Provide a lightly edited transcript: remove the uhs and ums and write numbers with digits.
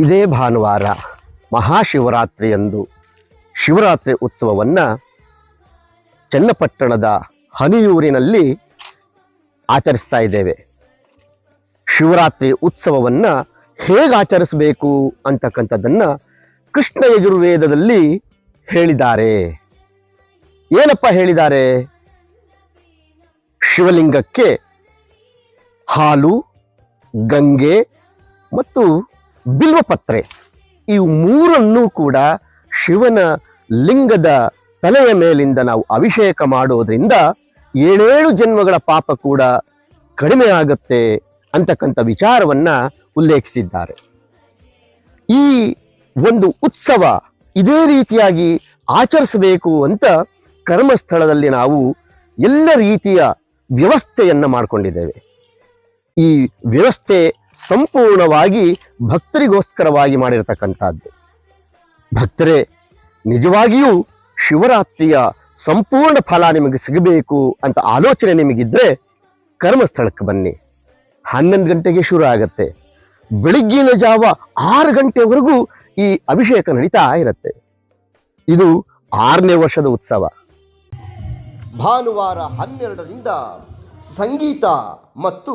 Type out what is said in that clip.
ಇದೇ ಭಾನುವಾರ ಮಹಾಶಿವರಾತ್ರಿಯಂದು ಶಿವರಾತ್ರಿ ಉತ್ಸವವನ್ನು ಚನ್ನಪಟ್ಟಣದ ಹನಿಯೂರಿನಲ್ಲಿ ಆಚರಿಸ್ತಾ ಇದ್ದೇವೆ. ಶಿವರಾತ್ರಿ ಉತ್ಸವವನ್ನು ಹೇಗೆ ಆಚರಿಸಬೇಕು ಅಂತಕ್ಕಂಥದ್ದನ್ನು ಕೃಷ್ಣ ಯಜುರ್ವೇದದಲ್ಲಿ ಹೇಳಿದ್ದಾರೆ. ಏನಪ್ಪ ಹೇಳಿದ್ದಾರೆ? ಶಿವಲಿಂಗಕ್ಕೆ ಹಾಲು, ಗಂಗೆ ಮತ್ತು ಬಿಲ್ವಪತ್ರೆ ಇವು ಮೂರನ್ನೂ ಕೂಡ ಶಿವನ ಲಿಂಗದ ತಲೆಯ ಮೇಲಿಂದ ನಾವು ಅಭಿಷೇಕ ಮಾಡೋದ್ರಿಂದ 7 ಜನ್ಮಗಳ ಪಾಪ ಕೂಡ ಕಡಿಮೆ ಆಗುತ್ತೆ ಅಂತಕ್ಕಂಥ ವಿಚಾರವನ್ನ ಉಲ್ಲೇಖಿಸಿದ್ದಾರೆ. ಈ ಒಂದು ಉತ್ಸವ ಇದೇ ರೀತಿಯಾಗಿ ಆಚರಿಸಬೇಕು ಅಂತ ಕರ್ಮಸ್ಥಳದಲ್ಲಿ ನಾವು ಎಲ್ಲ ರೀತಿಯ ವ್ಯವಸ್ಥೆಯನ್ನು ಮಾಡಿಕೊಂಡಿದ್ದೇವೆ. ಈ ವ್ಯವಸ್ಥೆ ಸಂಪೂರ್ಣವಾಗಿ ಭಕ್ತರಿಗೋಸ್ಕರವಾಗಿ ಮಾಡಿರತಕ್ಕಂಥದ್ದು. ಭಕ್ತರೇ, ನಿಜವಾಗಿಯೂ ಶಿವರಾತ್ರಿಯ ಸಂಪೂರ್ಣ ಫಲ ನಿಮಗೆ ಸಿಗಬೇಕು ಅಂತ ಆಲೋಚನೆ ನಿಮಗಿದ್ರೆ ಕರ್ಮಸ್ಥಳಕ್ಕೆ ಬನ್ನಿ. 11 ಗಂಟೆಗೆ ಶುರು ಆಗತ್ತೆ. ಬೆಳಿಗ್ಗಿನ ಜಾವ 6 ಗಂಟೆವರೆಗೂ ಈ ಅಭಿಷೇಕ ನಡೀತಾ ಇರುತ್ತೆ. ಇದು 6ನೇ ವರ್ಷದ ಉತ್ಸವ. ಭಾನುವಾರ 12ರಿಂದ ಸಂಗೀತ ಮತ್ತು